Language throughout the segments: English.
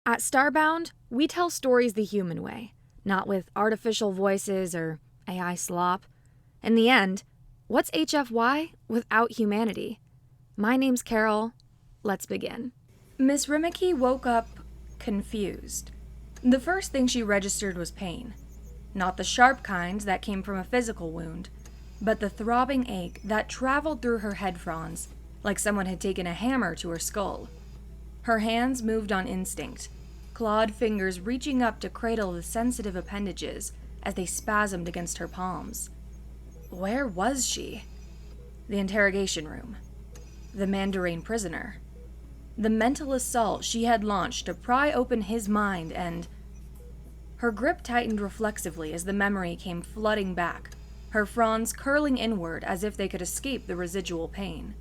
At Starbound, we tell stories the human way, not with artificial voices or AI slop. In the end, what's HFY without humanity? My name's Carol. Let's begin. Miss Rimiki woke up confused. The first thing she registered was pain. Not the sharp kind that came from a physical wound, but the throbbing ache that traveled through her head fronds like someone had taken a hammer to her skull. Her hands moved on instinct, clawed fingers reaching up to cradle the sensitive appendages as they spasmed against her palms. Where was she? The interrogation room. The Mandarin prisoner. The mental assault she had launched to pry open his mind and... Her grip tightened reflexively as the memory came flooding back, her fronds curling inward as if they could escape the residual pain.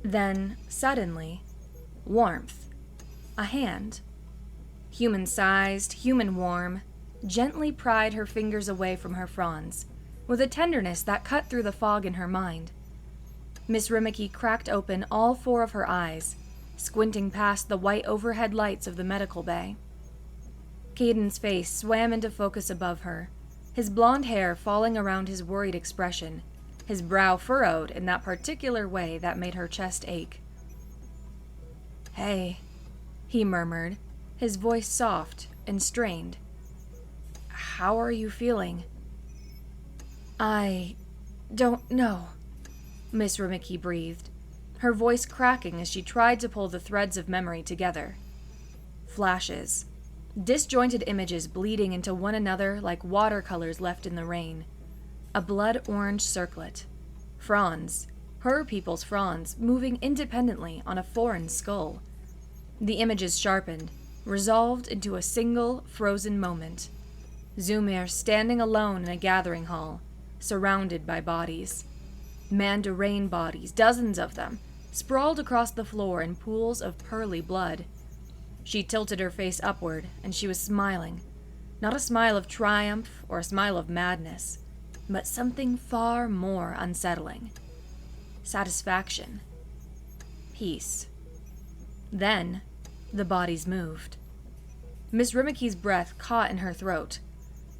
Then, suddenly, warmth. A hand. Human-sized, human-warm, gently pried her fingers away from her fronds, with a tenderness that cut through the fog in her mind. Miss Rimiki cracked open all four of her eyes, squinting past the white overhead lights of the medical bay. Caden's face swam into focus above her, his blonde hair falling around his worried expression, his brow furrowed in that particular way that made her chest ache. "Hey," he murmured, his voice soft and strained. "How are you feeling?" "I don't know," Miss Rimiki breathed, her voice cracking as she tried to pull the threads of memory together. Flashes. Disjointed images bleeding into one another like watercolors left in the rain. A blood-orange circlet. Fronds. Her people's fronds, moving independently on a foreign skull. The images sharpened, resolved into a single, frozen moment. Zumir standing alone in a gathering hall, surrounded by bodies. Mandarin bodies, dozens of them, sprawled across the floor in pools of pearly blood. She tilted her face upward, and she was smiling. Not a smile of triumph or a smile of madness, but something far more unsettling. Satisfaction. Peace. Then, the bodies moved. Miss Rimiki's breath caught in her throat.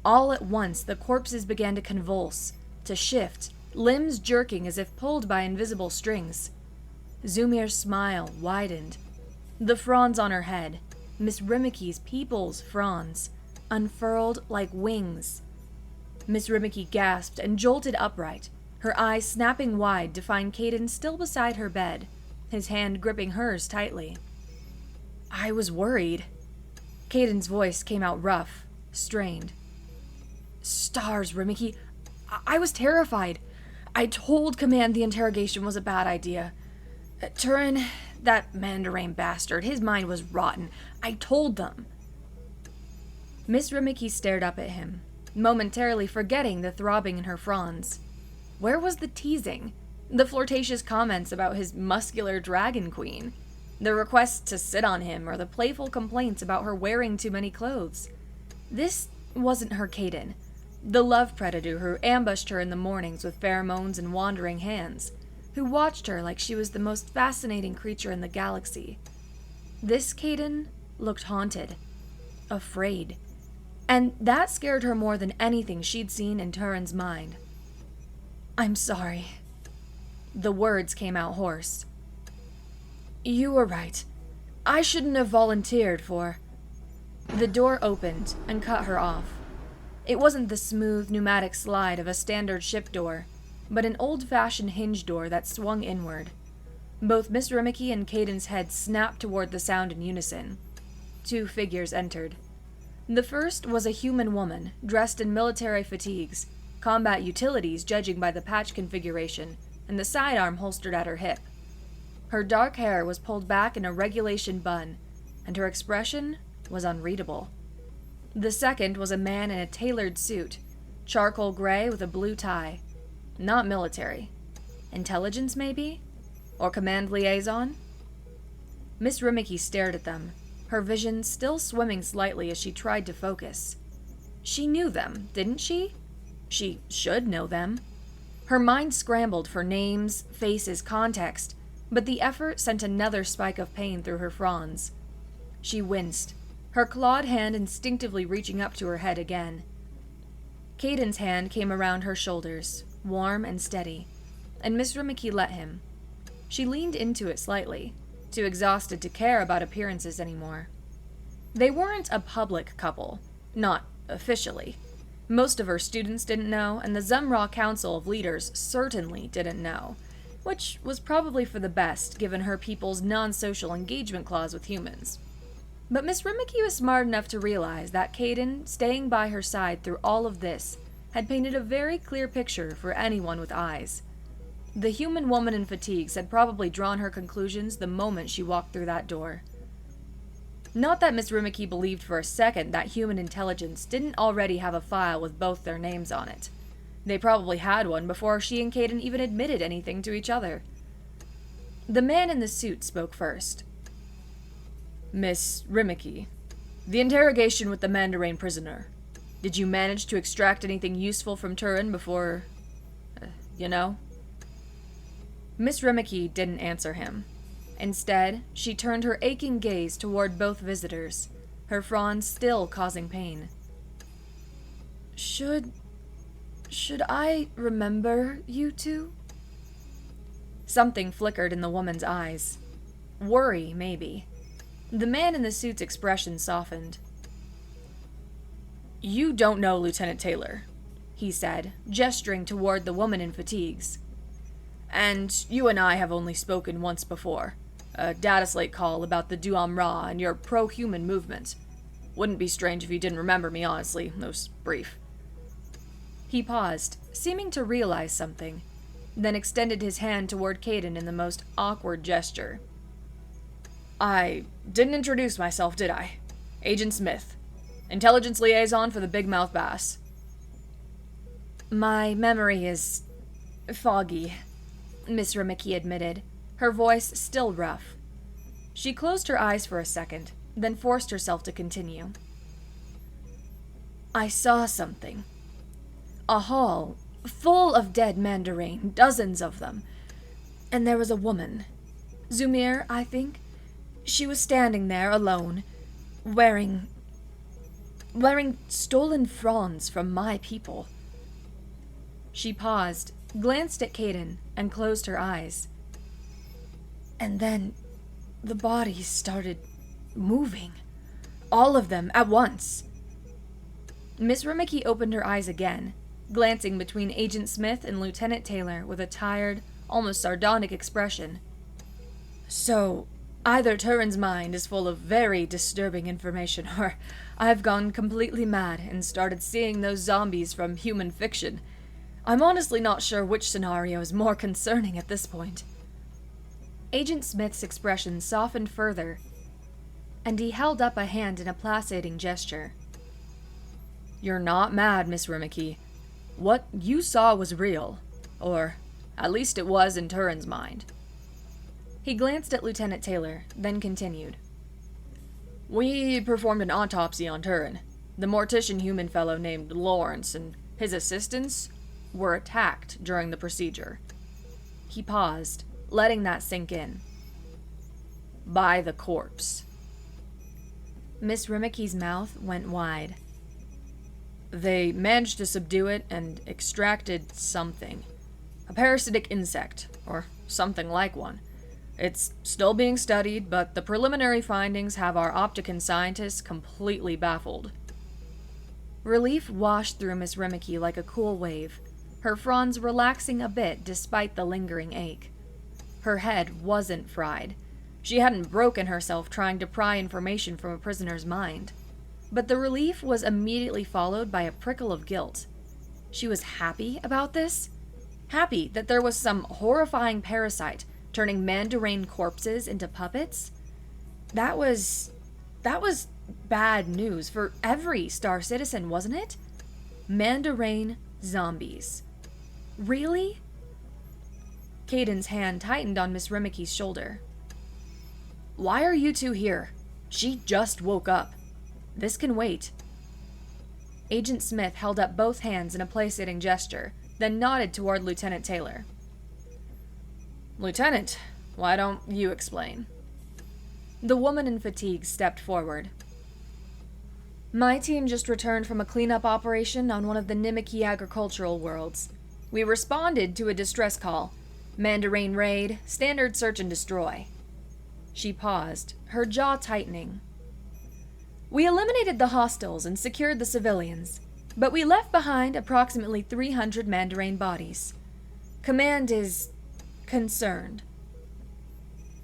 All at once, the corpses began to convulse, to shift, limbs jerking as if pulled by invisible strings. Zumir's smile widened. The fronds on her head, Miss Rimiki's people's fronds, unfurled like wings. Miss Rimiki gasped and jolted upright, her eyes snapping wide to find Caden still beside her bed, his hand gripping hers tightly. "I was worried." Caden's voice came out rough, strained. "Stars, Rimiki. I was terrified. I told Command the interrogation was a bad idea. Turin, that Mandarin bastard, his mind was rotten. I told them." Miss Rimiki stared up at him, momentarily forgetting the throbbing in her fronds. Where was the teasing? The flirtatious comments about his muscular dragon queen? The requests to sit on him or the playful complaints about her wearing too many clothes? This wasn't her Caden, the love predator who ambushed her in the mornings with pheromones and wandering hands, who watched her like she was the most fascinating creature in the galaxy. This Caden looked haunted, afraid, and that scared her more than anything she'd seen in Turin's mind. "I'm sorry." The words came out hoarse. "You were right. I shouldn't have volunteered for..." The door opened and cut her off. It wasn't the smooth pneumatic slide of a standard ship door, but an old-fashioned hinge door that swung inward. Both Miss Rimiki and Caden's heads snapped toward the sound in unison. Two figures entered. The first was a human woman, dressed in military fatigues, combat utilities judging by the patch configuration, and the sidearm holstered at her hip. Her dark hair was pulled back in a regulation bun, and her expression was unreadable. The second was a man in a tailored suit, charcoal gray with a blue tie. Not military. Intelligence, maybe? Or command liaison? Miss Rimiki stared at them, her vision still swimming slightly as she tried to focus. She knew them, didn't she? She should know them. Her mind scrambled for names, faces, context, but the effort sent another spike of pain through her fronds. She winced, her clawed hand instinctively reaching up to her head again. Caden's hand came around her shoulders, warm and steady, and Miss Rimiki let him. She leaned into it slightly, too exhausted to care about appearances anymore. They weren't a public couple, not officially. Most of her students didn't know, and the Zumra Council of Leaders certainly didn't know, which was probably for the best given her people's non-social engagement clause with humans. But Miss Rimiki was smart enough to realize that Caden, staying by her side through all of this, had painted a very clear picture for anyone with eyes. The human woman in fatigues had probably drawn her conclusions the moment she walked through that door. Not that Miss Rimiki believed for a second that human intelligence didn't already have a file with both their names on it. They probably had one before she and Caden even admitted anything to each other. The man in the suit spoke first. Miss Rimiki, the interrogation with the Mandarin prisoner. Did you manage to extract anything useful from Turin before, you know? Miss Rimiki didn't answer him. Instead, she turned her aching gaze toward both visitors, her frown still causing pain. Should I remember you two? Something flickered in the woman's eyes. Worry, maybe. The man in the suit's expression softened. You don't know Lieutenant Taylor, he said, gesturing toward the woman in fatigues. And you and I have only spoken once before. A data slate call about the Duamra and your pro-human movement. Wouldn't be strange if you didn't remember me, honestly. It was brief. He paused, seeming to realize something, then extended his hand toward Caden in the most awkward gesture. I didn't introduce myself, did I? Agent Smith. Intelligence liaison for the Big Mouth Bass. My memory is foggy, Miss Rimiki admitted, her voice still rough. She closed her eyes for a second, then forced herself to continue. I saw something. A hall, full of dead Mandarin, dozens of them. And there was a woman. Zumir, I think. She was standing there alone, wearing stolen fronds from my people. She paused, glanced at Caden, and closed her eyes. And then the bodies started moving. All of them at once. Miss Rimiki opened her eyes again, glancing between Agent Smith and Lieutenant Taylor with a tired, almost sardonic expression. So, either Turin's mind is full of very disturbing information, or I've gone completely mad and started seeing those zombies from human fiction. I'm honestly not sure which scenario is more concerning at this point. Agent Smith's expression softened further, and he held up a hand in a placating gesture. You're not mad, Miss Rimiki. What you saw was real, or at least it was in Turin's mind. He glanced at Lieutenant Taylor, then continued. We performed an autopsy on Turin. The mortician human fellow named Lawrence and his assistants were attacked during the procedure. He paused, letting that sink in. By the corpse. Miss Rimiki's mouth went wide. They managed to subdue it and extracted something. A parasitic insect, or something like one. It's still being studied, but the preliminary findings have our Opticon scientists completely baffled. Relief washed through Miss Rimiki like a cool wave, her fronds relaxing a bit despite the lingering ache. Her head wasn't fried. She hadn't broken herself trying to pry information from a prisoner's mind. But the relief was immediately followed by a prickle of guilt. She was happy about this? Happy that there was some horrifying parasite turning Mandarin corpses into puppets? That was bad news for every Star Citizen, wasn't it? Mandarin zombies. Really? Caden's hand tightened on Miss Rimiki's shoulder. Why are you two here? She just woke up. This can wait. Agent Smith held up both hands in a placating gesture, then nodded toward Lieutenant Taylor. Lieutenant, why don't you explain? The woman in fatigue stepped forward. My team just returned from a cleanup operation on one of the Rimiki agricultural worlds. We responded to a distress call. Mandarin raid, standard search and destroy. She paused, her jaw tightening. We eliminated the hostiles and secured the civilians, but we left behind approximately 300 Mandarin bodies. Command is concerned.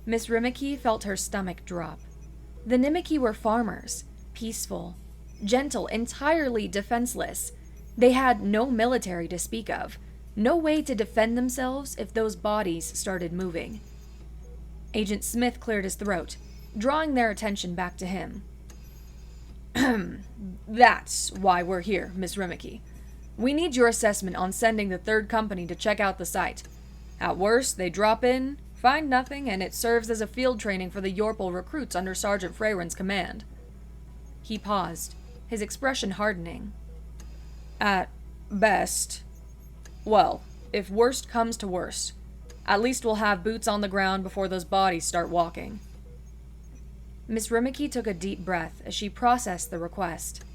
Miss Rimiki felt her stomach drop. The Rimiki were farmers, peaceful, gentle, entirely defenseless. They had no military to speak of, no way to defend themselves if those bodies started moving. Agent Smith cleared his throat, drawing their attention back to him. That's why we're here, Miss Rimiki. We need your assessment on sending the third company to check out the site. At worst, they drop in, find nothing, and it serves as a field training for the Yorpal recruits under Sergeant Frairen's command. He paused, his expression hardening. At best, well, if worst comes to worst, at least we'll have boots on the ground before those bodies start walking. Miss Rimiki took a deep breath as she processed the request.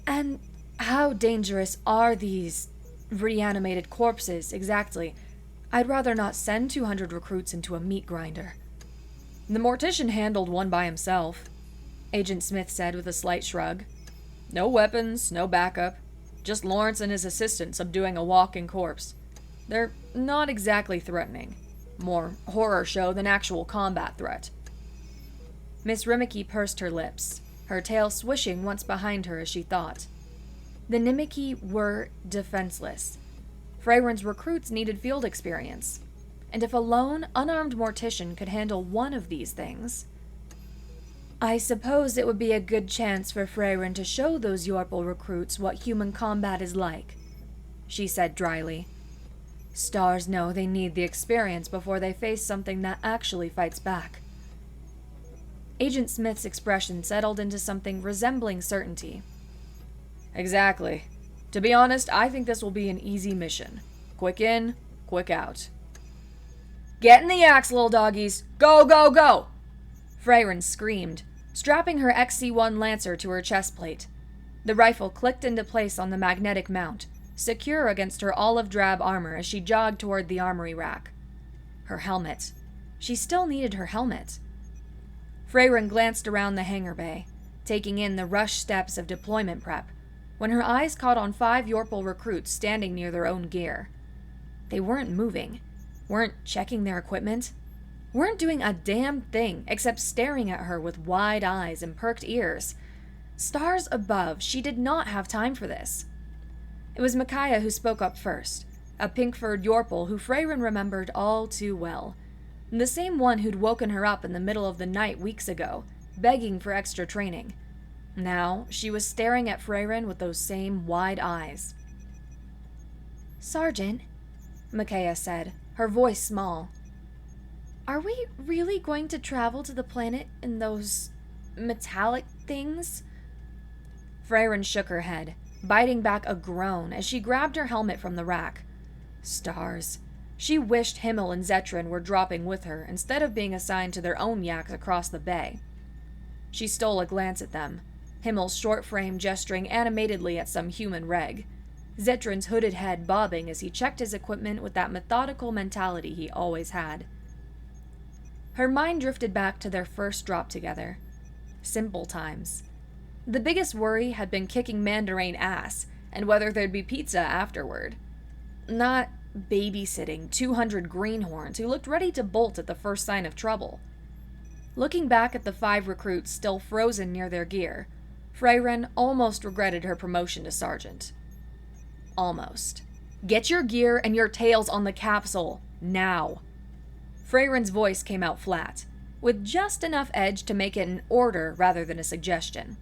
And how dangerous are these reanimated corpses, exactly? I'd rather not send 200 recruits into a meat grinder. The mortician handled one by himself, Agent Smith said with a slight shrug. No weapons, no backup. Just Lawrence and his assistant subduing a walking corpse. They're not exactly threatening. More horror show than actual combat threat. Miss Rimiki pursed her lips, her tail swishing once behind her as she thought. The Rimiki were defenseless. Frairen's recruits needed field experience, and if a lone, unarmed mortician could handle one of these things... I suppose it would be a good chance for Frairen to show those Yorpal recruits what human combat is like, she said dryly. Stars know they need the experience before they face something that actually fights back. Agent Smith's expression settled into something resembling certainty. Exactly. To be honest, I think this will be an easy mission. Quick in, quick out. Get in the yaks, little doggies! Go, go, go! Frairen screamed, strapping her XC-1 Lancer to her chest plate. The rifle clicked into place on the magnetic mount, secure against her olive-drab armor as she jogged toward the armory rack. Her helmet. She still needed her helmet. Frairen glanced around the hangar bay, taking in the rushed steps of deployment prep, when her eyes caught on 5 Yorpal recruits standing near their own gear. They weren't moving, weren't checking their equipment, weren't doing a damn thing except staring at her with wide eyes and perked ears. Stars above, she did not have time for this. It was Micaiah who spoke up first, a pink-furred Yorpal who Frairen remembered all too well. The same one who'd woken her up in the middle of the night weeks ago, begging for extra training. Now, she was staring at Frairen with those same wide eyes. Sergeant, Micaiah said, her voice small. Are we really going to travel to the planet in those metallic things? Frairen shook her head, biting back a groan as she grabbed her helmet from the rack. Stars. She wished Himmel and Zetrin were dropping with her instead of being assigned to their own yaks across the bay. She stole a glance at them, Himmel's short frame gesturing animatedly at some human reg, Zetrin's hooded head bobbing as he checked his equipment with that methodical mentality he always had. Her mind drifted back to their first drop together. Simple times. The biggest worry had been kicking Mandarin ass and whether there'd be pizza afterward. Not babysitting 200 greenhorns who looked ready to bolt at the first sign of trouble. Looking back at the 5 recruits still frozen near their gear, Frairen almost regretted her promotion to sergeant. Almost. Get your gear and your tails on the capsule, now. Frairen's voice came out flat, with just enough edge to make it an order rather than a suggestion.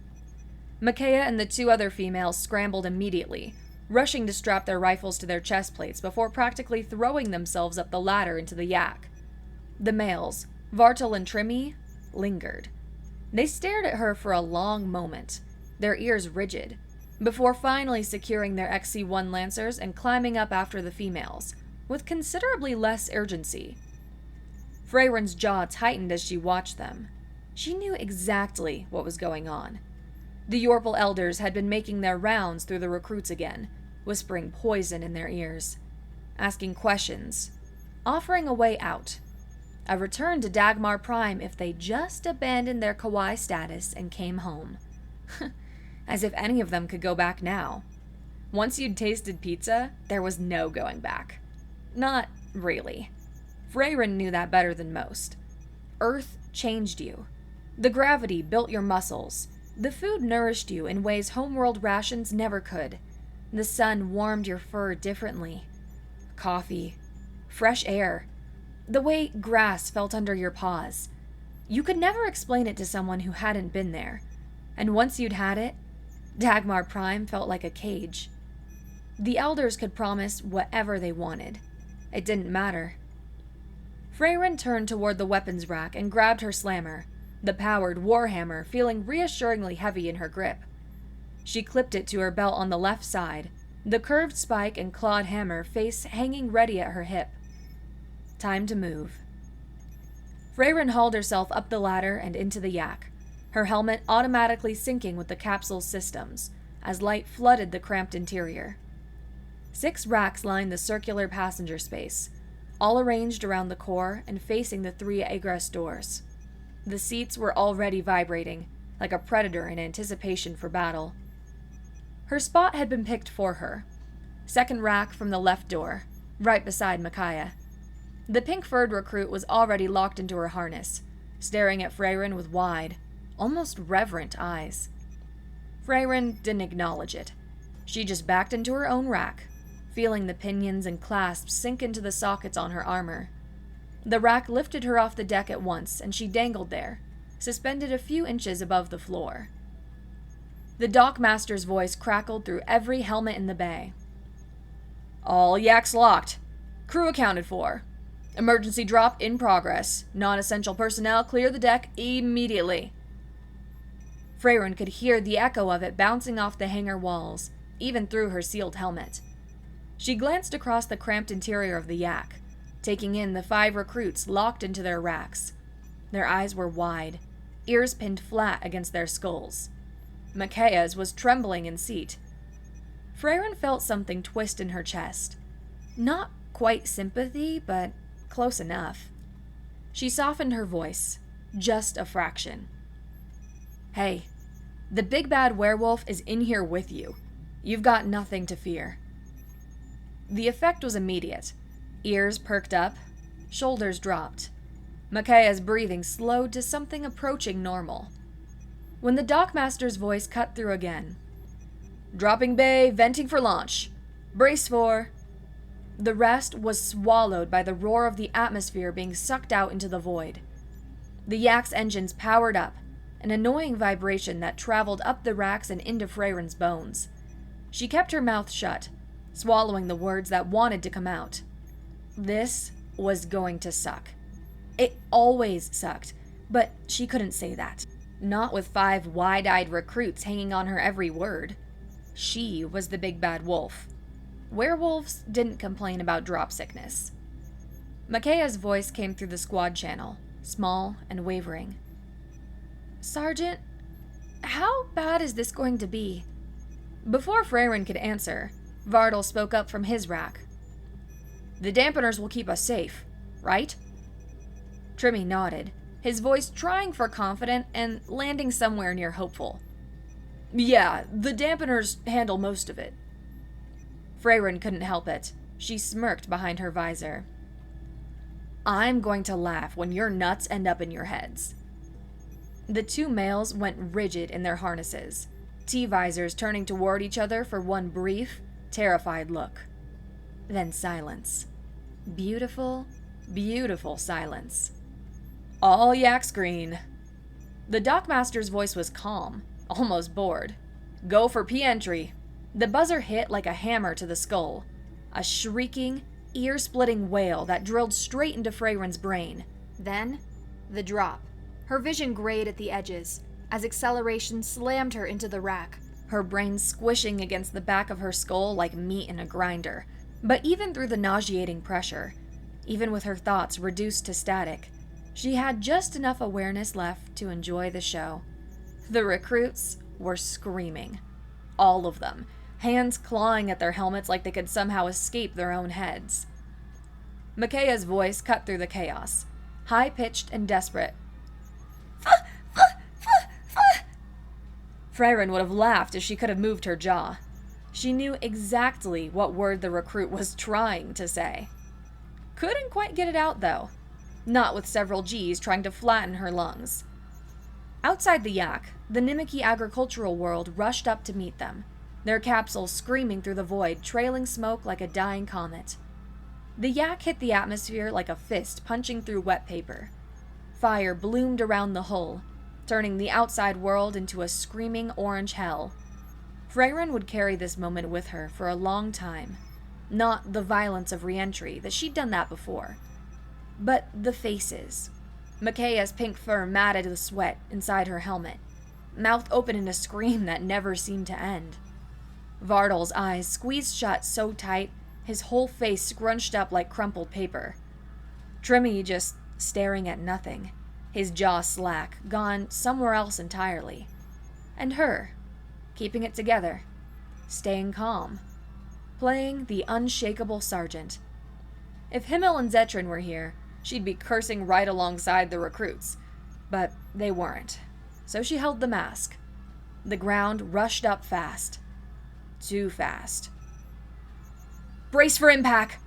Micaiah and the 2 other females scrambled immediately, rushing to strap their rifles to their chest plates before practically throwing themselves up the ladder into the yak. The males, Vartal and Trimmy, lingered. They stared at her for a long moment, their ears rigid, before finally securing their XC-1 Lancers and climbing up after the females, with considerably less urgency. Frairen's jaw tightened as she watched them. She knew exactly what was going on. The Yorpal elders had been making their rounds through the recruits again, whispering poison in their ears, asking questions, offering a way out. A return to Dagmar Prime if they just abandoned their kawaii status and came home. As if any of them could go back now. Once you'd tasted pizza, there was no going back. Not really. Frairen knew that better than most. Earth changed you. The gravity built your muscles. The food nourished you in ways homeworld rations never could. The sun warmed your fur differently. Coffee. Fresh air. The way grass felt under your paws. You could never explain it to someone who hadn't been there. And once you'd had it, Dagmar Prime felt like a cage. The elders could promise whatever they wanted. It didn't matter. Frairen turned toward the weapons rack and grabbed her slammer, the powered warhammer feeling reassuringly heavy in her grip. She clipped it to her belt on the left side, the curved spike and clawed hammer face hanging ready at her hip. Time to move. Frairen hauled herself up the ladder and into the yak, her helmet automatically syncing with the capsule's systems, as light flooded the cramped interior. 6 racks lined the circular passenger space, all arranged around the core and facing the 3 egress doors. The seats were already vibrating, like a predator in anticipation for battle. Her spot had been picked for her. 2nd rack from the left door, right beside Micaiah. The pink-furred recruit was already locked into her harness, staring at Frairen with wide, almost reverent eyes. Frairen didn't acknowledge it. She just backed into her own rack, feeling the pinions and clasps sink into the sockets on her armor. The rack lifted her off the deck at once, and she dangled there, suspended a few inches above the floor. The dockmaster's voice crackled through every helmet in the bay. "All yaks locked. Crew accounted for. Emergency drop in progress. Non-essential personnel clear the deck immediately." Frairen could hear the echo of it bouncing off the hangar walls, even through her sealed helmet. She glanced across the cramped interior of the yak, taking in the 5 recruits locked into their racks. Their eyes were wide, ears pinned flat against their skulls. Micaiah's was trembling in seat. Frairen felt something twist in her chest. Not quite sympathy, but close enough. She softened her voice, just a fraction. "Hey, the big bad werewolf is in here with you. You've got nothing to fear." The effect was immediate. Ears perked up, shoulders dropped. Micaiah's breathing slowed to something approaching normal. When the dockmaster's voice cut through again. "Dropping bay, venting for launch. Brace for..." The rest was swallowed by the roar of the atmosphere being sucked out into the void. The yak's engines powered up, an annoying vibration that traveled up the racks and into Frairen's bones. She kept her mouth shut, swallowing the words that wanted to come out. This was going to suck. It always sucked, but she couldn't say that. Not with 5 wide-eyed recruits hanging on her every word. She was the big bad wolf. Werewolves didn't complain about drop sickness. Micaiah's voice came through the squad channel, small and wavering. "Sergeant, how bad is this going to be?" Before Frairen could answer, Vardal spoke up from his rack. "The dampeners will keep us safe, right?" Trimmy nodded, his voice trying for confident and landing somewhere near hopeful. "Yeah, the dampeners handle most of it." Frairen couldn't help it. She smirked behind her visor. "I'm going to laugh when your nuts end up in your heads." The 2 males went rigid in their harnesses, T-visors turning toward each other for one brief, terrified look. Then silence. Beautiful, beautiful silence. "All yaks green." The dockmaster's voice was calm, almost bored. "Go for P-entry." The buzzer hit like a hammer to the skull. A shrieking, ear-splitting wail that drilled straight into Frairen's brain. Then, the drop. Her vision grayed at the edges, as acceleration slammed her into the rack, her brain squishing against the back of her skull like meat in a grinder. But even through the nauseating pressure, even with her thoughts reduced to static, she had just enough awareness left to enjoy the show. The recruits were screaming. All of them, hands clawing at their helmets like they could somehow escape their own heads. Mikaya's voice cut through the chaos, high-pitched and desperate. Frairen would have laughed if she could have moved her jaw. She knew exactly what word the recruit was trying to say. Couldn't quite get it out, though. Not with several G's trying to flatten her lungs. Outside the yak, the Rimiki agricultural world rushed up to meet them, their capsules screaming through the void, trailing smoke like a dying comet. The yak hit the atmosphere like a fist punching through wet paper. Fire bloomed around the hull, turning the outside world into a screaming orange hell. Frairen would carry this moment with her for a long time. Not the violence of re-entry, that she'd done that before, but the faces. Mikaya's pink fur matted with sweat inside her helmet, mouth open in a scream that never seemed to end. Vardel's eyes squeezed shut so tight, his whole face scrunched up like crumpled paper. Trimmy just staring at nothing, his jaw slack, gone somewhere else entirely. And her, keeping it together, staying calm, playing the unshakable sergeant. If Himmel and Zetrin were here, she'd be cursing right alongside the recruits, but they weren't, so she held the mask. The ground rushed up fast. Too fast. "Brace for impact!"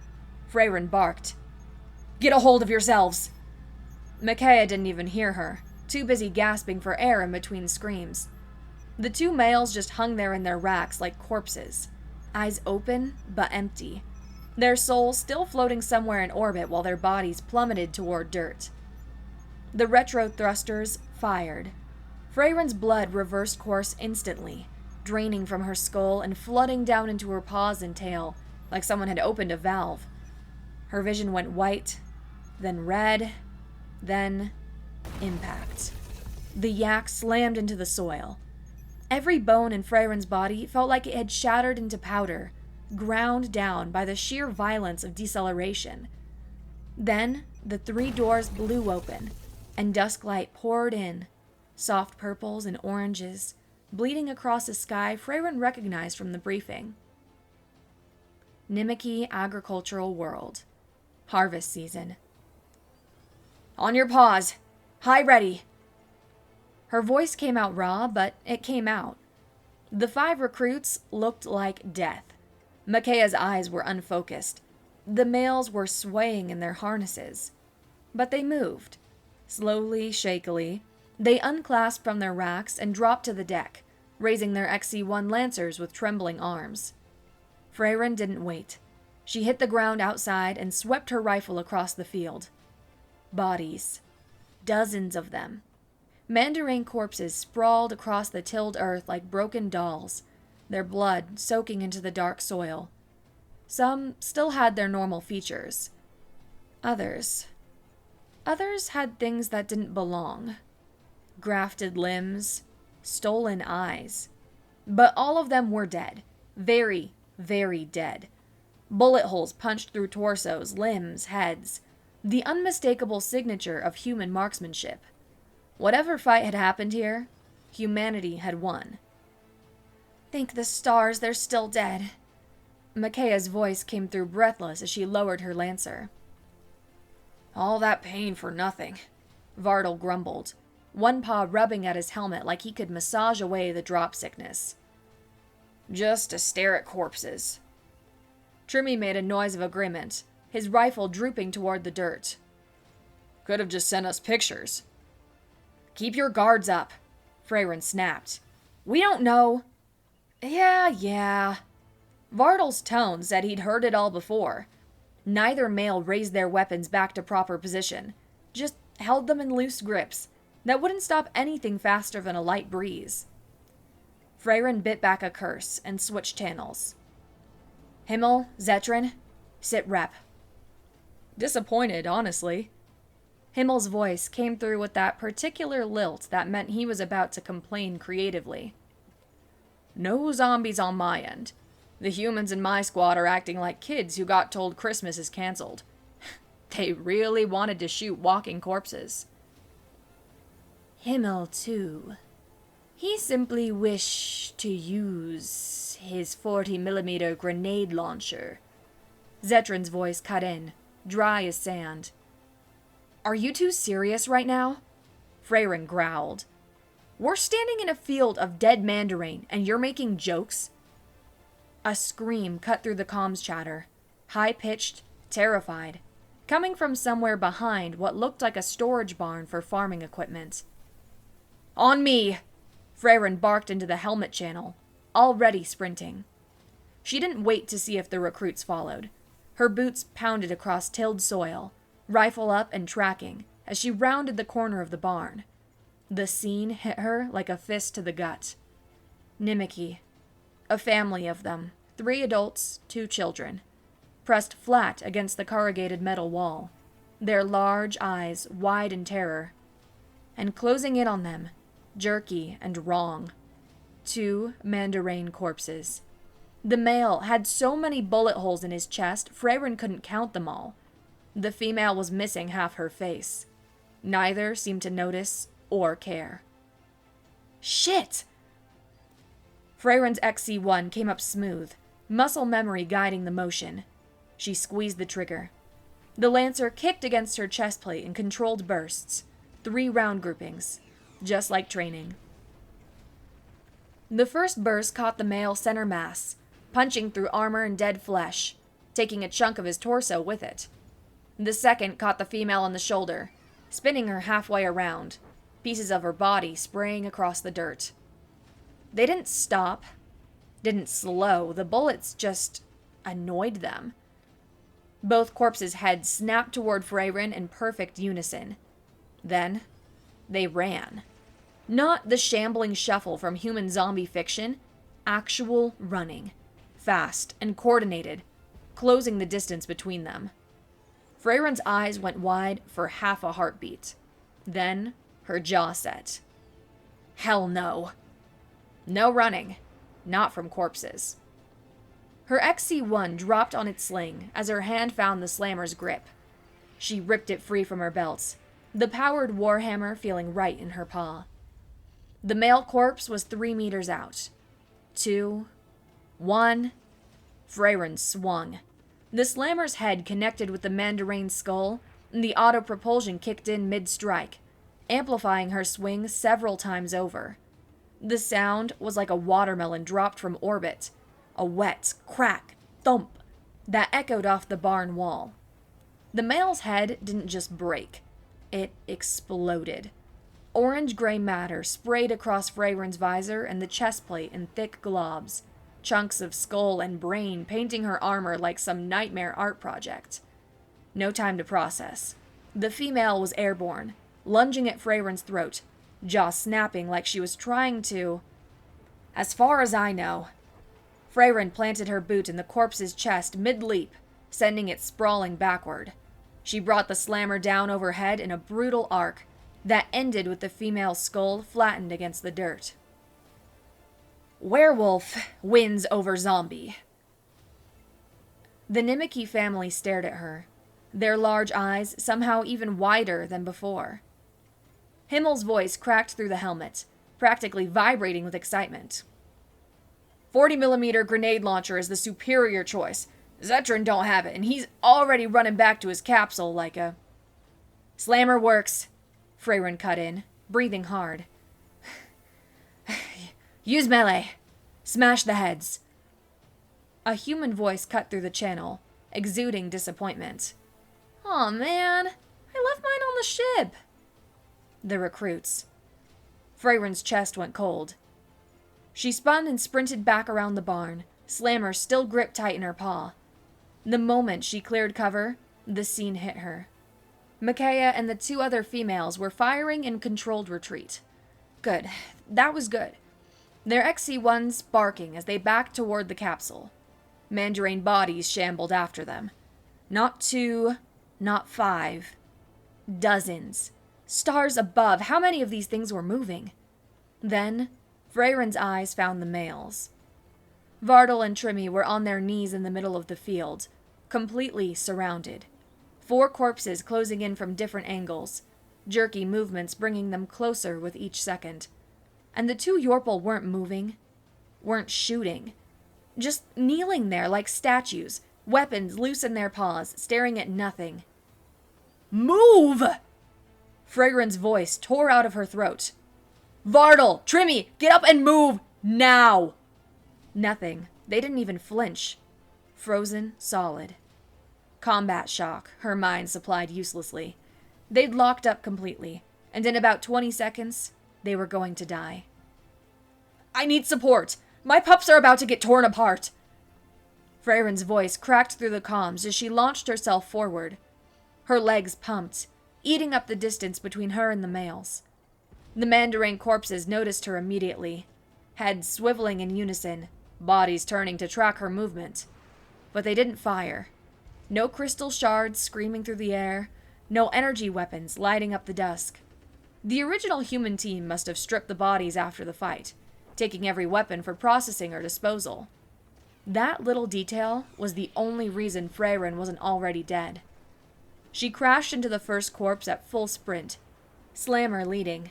Frairen barked. "Get a hold of yourselves!" Mikaya didn't even hear her, too busy gasping for air in between screams. The two males just hung there in their racks like corpses, eyes open but empty, their souls still floating somewhere in orbit while their bodies plummeted toward dirt. The retro thrusters fired. Frairen's blood reversed course instantly, draining from her skull and flooding down into her paws and tail, like someone had opened a valve. Her vision went white, then red, then impact. The yak slammed into the soil. Every bone in Frairen's body felt like it had shattered into powder, ground down by the sheer violence of deceleration. Then the 3 doors blew open, and dusklight poured in, soft purples and oranges, bleeding across a sky Frairen recognized from the briefing. Rimiki agricultural world. Harvest season. "On your paws. High ready." Her voice came out raw, but it came out. The 5 recruits looked like death. Mikaya's eyes were unfocused. The males were swaying in their harnesses. But they moved. Slowly, shakily, they unclasped from their racks and dropped to the deck, raising their XC-1 lancers with trembling arms. Frairen didn't wait. She hit the ground outside and swept her rifle across the field. Bodies. Dozens of them. Mandarin corpses sprawled across the tilled earth like broken dolls, their blood soaking into the dark soil. Some still had their normal features. Others had things that didn't belong. Grafted limbs, stolen eyes. But all of them were dead. Very, very dead. Bullet holes punched through torsos, limbs, heads. The unmistakable signature of human marksmanship. Whatever fight had happened here, humanity had won. "Thank the stars they're still dead." Mikaya's voice came through breathless as she lowered her lancer. "All that pain for nothing," Vardel grumbled, one paw rubbing at his helmet like he could massage away the drop sickness. "Just to stare at corpses." Trimmy made a noise of agreement, his rifle drooping toward the dirt. "Could have just sent us pictures." "Keep your guards up," Frairen snapped. "We don't know." Yeah. Vardel's tone said he'd heard it all before. Neither male raised their weapons back to proper position, just held them in loose grips that wouldn't stop anything faster than a light breeze. Frairen bit back a curse and switched channels. "Himmel, Zetrin, sit rep." Disappointed, honestly. Himmel's voice came through with that particular lilt that meant he was about to complain creatively. "No zombies on my end. The humans in my squad are acting like kids who got told Christmas is canceled. They really wanted to shoot walking corpses." "Himmel, too. He simply wished to use his 40mm grenade launcher. Zetran's voice cut in, dry as sand. Are you too serious right now? Frairen growled. We're standing in a field of dead mandarin, and you're making jokes? A scream cut through the comms chatter, high-pitched, terrified, coming from somewhere behind what looked like a storage barn for farming equipment. On me! Frairen barked into the helmet channel, already sprinting. She didn't wait to see if the recruits followed. Her boots pounded across tilled soil, rifle up and tracking, as she rounded the corner of the barn. The scene hit her like a fist to the gut. Rimiki, a family of them, 3 adults, 2 children, pressed flat against the corrugated metal wall, their large eyes wide in terror. And closing in on them, jerky and wrong, 2 mandarin corpses. The male had so many bullet holes in his chest, Frairen couldn't count them all. The female was missing half her face. Neither seemed to notice or care. Shit! Frairen's XC1 came up smooth, muscle memory guiding the motion. She squeezed the trigger. The Lancer kicked against her chest plate in controlled bursts, 3 round groupings, just like training. The first burst caught the male center mass, punching through armor and dead flesh, taking a chunk of his torso with it. The second caught the female on the shoulder, spinning her halfway around, pieces of her body spraying across the dirt. They didn't stop, didn't slow, the bullets just annoyed them. Both corpses' heads snapped toward Frairen in perfect unison. Then, they ran. Not the shambling shuffle from human zombie fiction, actual running. Fast and coordinated, closing the distance between them. Frairen's eyes went wide for half a heartbeat. Then, her jaw set. Hell no. No running. Not from corpses. Her XC1 dropped on its sling as her hand found the slammer's grip. She ripped it free from her belt, the powered warhammer feeling right in her paw. The male corpse was 3 meters out. 2, 1. Frairen swung. The slammer's head connected with the mandarin's skull, and the auto-propulsion kicked in mid-strike, amplifying her swing several times over. The sound was like a watermelon dropped from orbit, a wet crack, thump, that echoed off the barn wall. The male's head didn't just break, it exploded. Orange-gray matter sprayed across Frairen's visor and the chest plate in thick globs, chunks of skull and brain painting her armor like some nightmare art project. No time to process. The female was airborne, lunging at Frairen's throat, jaw snapping like she was trying to... As far as I know. Frairen planted her boot in the corpse's chest mid-leap, sending it sprawling backward. She brought the slammer down overhead in a brutal arc that ended with the female's skull flattened against the dirt. Werewolf wins over zombie. The Rimiki family stared at her, their large eyes somehow even wider than before. Himmel's voice cracked through the helmet, practically vibrating with excitement. 40mm grenade launcher is the superior choice. Zetran don't have it, and he's already running back to his capsule like a... Slammer works, Frairen cut in, breathing hard. Use melee. Smash the heads. A human voice cut through the channel, exuding disappointment. Aw, man. I left mine on the ship. The recruits. Frairen's chest went cold. She spun and sprinted back around the barn, slammer still gripped tight in her paw. The moment she cleared cover, the scene hit her. Micaiah and the 2 other females were firing in controlled retreat. Good. That was good. Their XC-1s barking as they backed toward the capsule. Mandarin bodies shambled after them. Not 2, not 5. Dozens. Stars above, how many of these things were moving? Then, Frairen's eyes found the males. Vardal and Trimmy were on their knees in the middle of the field, completely surrounded. 4 corpses closing in from different angles, jerky movements bringing them closer with each second. And the two Yorpal weren't moving, weren't shooting, just kneeling there like statues, weapons loose in their paws, staring at nothing. Move! Frairen's voice tore out of her throat. Vartal, Trimmy, get up and move, now! Nothing. They didn't even flinch. Frozen solid. Combat shock, her mind supplied uselessly. They'd locked up completely, and in about 20 seconds, they were going to die. I need support! My pups are about to get torn apart! Frairen's voice cracked through the comms as she launched herself forward. Her legs pumped, eating up the distance between her and the males. The Mandarin corpses noticed her immediately, heads swiveling in unison, bodies turning to track her movement. But they didn't fire. No crystal shards screaming through the air, no energy weapons lighting up the dusk. The original human team must have stripped the bodies after the fight, taking every weapon for processing or disposal. That little detail was the only reason Frairen wasn't already dead. She crashed into the first corpse at full sprint, Slammer leading.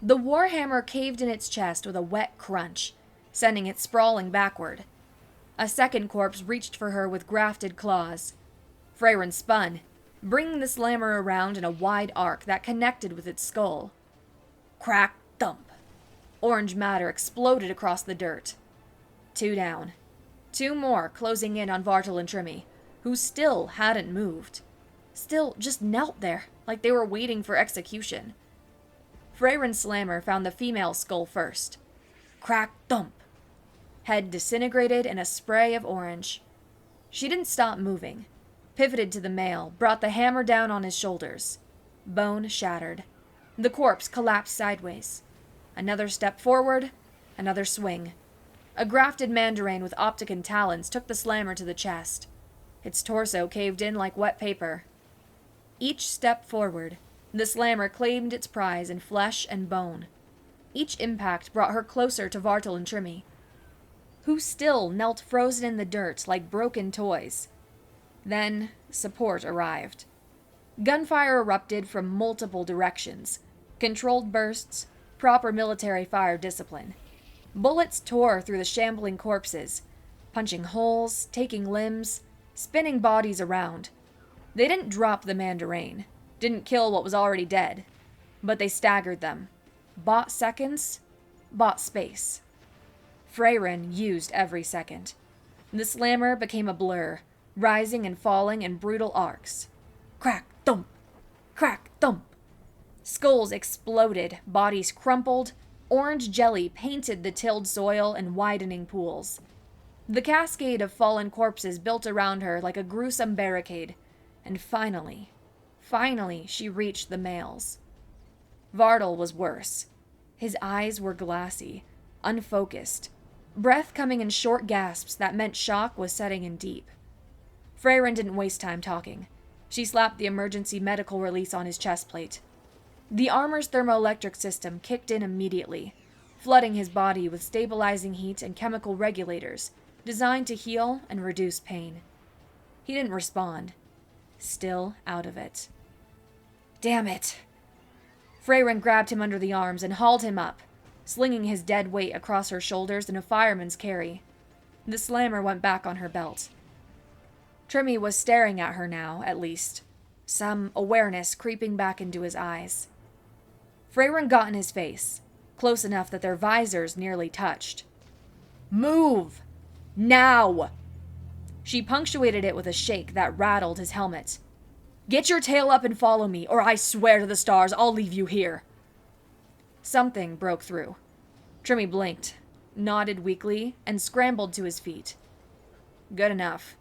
The warhammer caved in its chest with a wet crunch, sending it sprawling backward. A second corpse reached for her with grafted claws. Frairen spun, bringing the slammer around in a wide arc that connected with its skull. Crack, thump. Orange matter exploded across the dirt. 2 down. 2 more closing in on Vartal and Trimmy, who still hadn't moved. Still just knelt there, like they were waiting for execution. Frairen's slammer found the female skull first. Crack, thump. Head disintegrated in a spray of orange. She didn't stop moving. Pivoted to the male, brought the hammer down on his shoulders. Bone shattered. The corpse collapsed sideways. Another step forward, another swing. A grafted mandarin with opticon talons took the slammer to the chest. Its torso caved in like wet paper. Each step forward, the slammer claimed its prize in flesh and bone. Each impact brought her closer to Vartal and Trimmy, who still knelt frozen in the dirt like broken toys. Then, support arrived. Gunfire erupted from multiple directions. Controlled bursts, proper military fire discipline. Bullets tore through the shambling corpses, punching holes, taking limbs, spinning bodies around. They didn't drop the mandarin, didn't kill what was already dead, but they staggered them. Bought seconds, bought space. Frairen used every second. The slammer became a blur, rising and falling in brutal arcs. Crack, thump! Crack, thump! Skulls exploded, bodies crumpled, orange jelly painted the tilled soil in widening pools. The cascade of fallen corpses built around her like a gruesome barricade, and finally, she reached the males. Vartal was worse. His eyes were glassy, unfocused, breath coming in short gasps that meant shock was setting in deep. Frairen didn't waste time talking. She slapped the emergency medical release on his chest plate. The armor's thermoelectric system kicked in immediately, flooding his body with stabilizing heat and chemical regulators designed to heal and reduce pain. He didn't respond. Still out of it. Damn it! Frairen grabbed him under the arms and hauled him up, slinging his dead weight across her shoulders in a fireman's carry. The slammer went back on her belt. Trimmy was staring at her now, at least, some awareness creeping back into his eyes. Frairen got in his face, close enough that their visors nearly touched. Move! Now! She punctuated it with a shake that rattled his helmet. Get your tail up and follow me, or I swear to the stars I'll leave you here. Something broke through. Trimmy blinked, nodded weakly, and scrambled to his feet. Good enough.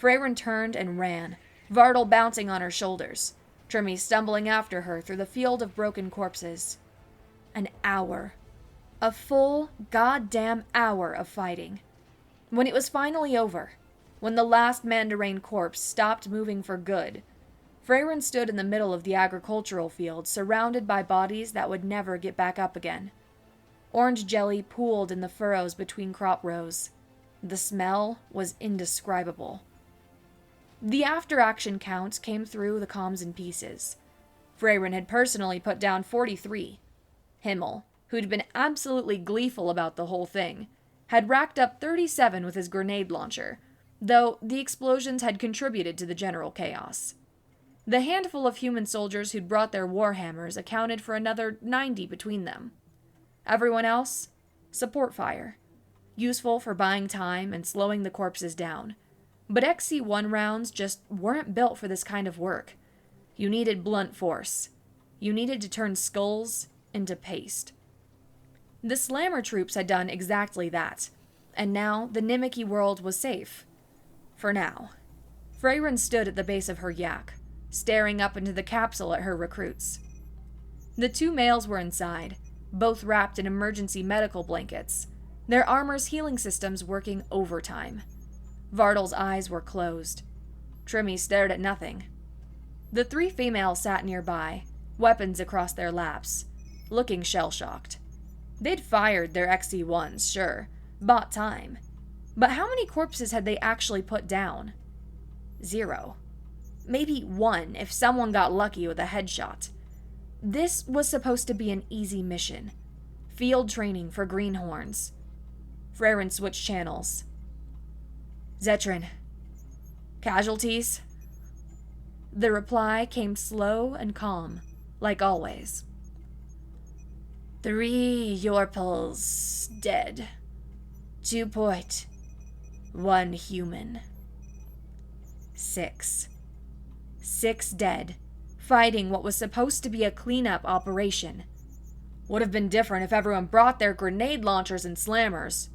Frairen turned and ran, Vartal bouncing on her shoulders, Trimmy stumbling after her through the field of broken corpses. An hour. A full goddamn hour of fighting. When it was finally over, when the last mandarin corpse stopped moving for good, Frairen stood in the middle of the agricultural field, surrounded by bodies that would never get back up again. Orange jelly pooled in the furrows between crop rows. The smell was indescribable. The after-action counts came through the comms in pieces. Frairen had personally put down 43. Himmel, who'd been absolutely gleeful about the whole thing, had racked up 37 with his grenade launcher, though the explosions had contributed to the general chaos. The handful of human soldiers who'd brought their warhammers accounted for another 90 between them. Everyone else? Support fire. Useful for buying time and slowing the corpses down. But XC-1 rounds just weren't built for this kind of work. You needed blunt force. You needed to turn skulls into paste. The Slammer troops had done exactly that, and now the Rimiki world was safe. For now. Frairen stood at the base of her yak, staring up into the capsule at her recruits. The two males were inside, both wrapped in emergency medical blankets, their armor's healing systems working overtime. Vardel's eyes were closed. Trimmy stared at nothing. The three females sat nearby, weapons across their laps, looking shell-shocked. They'd fired their XC-1s, sure, bought time. But how many corpses had they actually put down? 0. Maybe 1 if someone got lucky with a headshot. This was supposed to be an easy mission. Field training for greenhorns. Frairen switched channels. Zetrin. Casualties? The reply came slow and calm, like always. 3 Yorpals dead. 2 port. 1 human. 6. 6 dead, fighting what was supposed to be a cleanup operation. Would have been different if everyone brought their grenade launchers and slammers.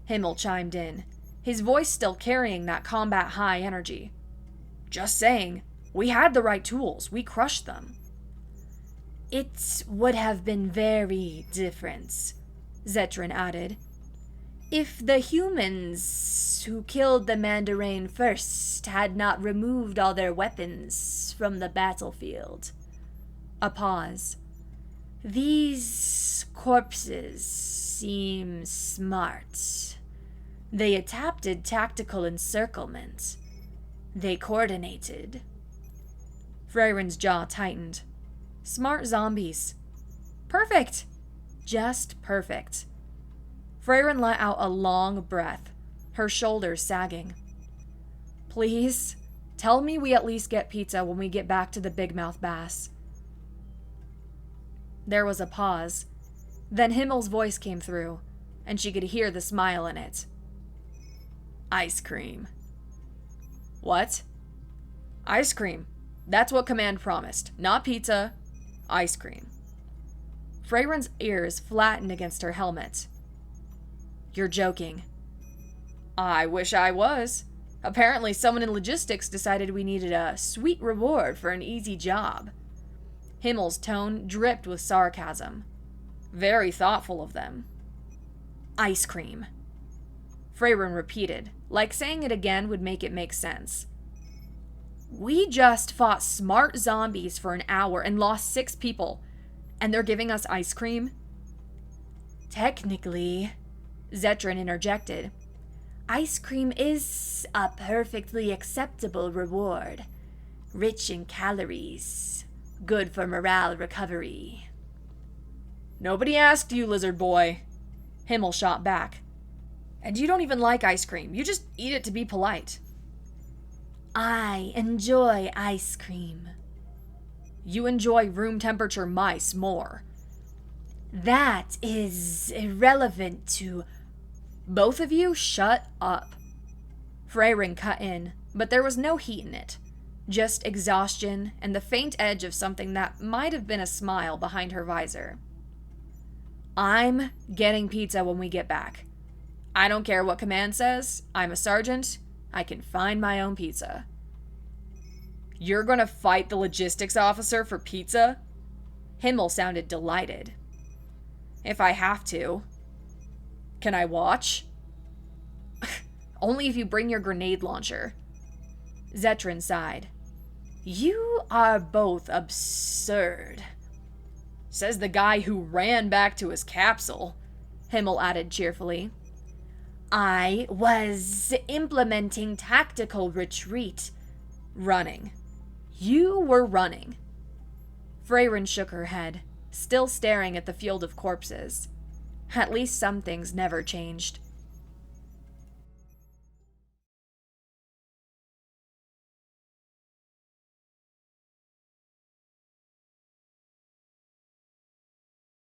Himmel chimed in, his voice still carrying that combat high energy. Just saying, we had the right tools, we crushed them. It would have been very different, Zetrin added, if the humans who killed the Mandarin first had not removed all their weapons from the battlefield. A pause. These corpses seem smart. They adapted tactical encirclement. They coordinated. Frairen's jaw tightened. Smart zombies. Perfect. Just perfect. Frairen let out a long breath, her shoulders sagging. Please, tell me we at least get pizza when we get back to the Big Mouth Bass. There was a pause. Then Himmel's voice came through, and she could hear the smile in it. Ice cream. What? Ice cream. That's what Command promised. Not pizza. Ice cream. Frairen's ears flattened against her helmet. You're joking. I wish I was. Apparently someone in logistics decided we needed a sweet reward for an easy job. Himmel's tone dripped with sarcasm. Very thoughtful of them. Ice cream. Frairen repeated, like saying it again would make it make sense. We just fought smart zombies for an hour and lost 6 people, and they're giving us ice cream? Technically, Zetrin interjected, ice cream is a perfectly acceptable reward. Rich in calories. Good for morale recovery. Nobody asked you, lizard boy. Himmel shot back. And you don't even like ice cream. You just eat it to be polite. I enjoy ice cream. You enjoy room temperature mice more. That is irrelevant to... Both of you shut up. Frairen cut in, but there was no heat in it. Just exhaustion and the faint edge of something that might have been a smile behind her visor. I'm getting pizza when we get back. I don't care what Command says. I'm a sergeant. I can find my own pizza. You're gonna fight the logistics officer for pizza? Himmel sounded delighted. If I have to. Can I watch? Only if you bring your grenade launcher. Zetrin sighed. You are both absurd. Says the guy who ran back to his capsule, Himmel added cheerfully. I was implementing tactical retreat. Running. You were running. Frairen shook her head, still staring at the field of corpses. At least some things never changed.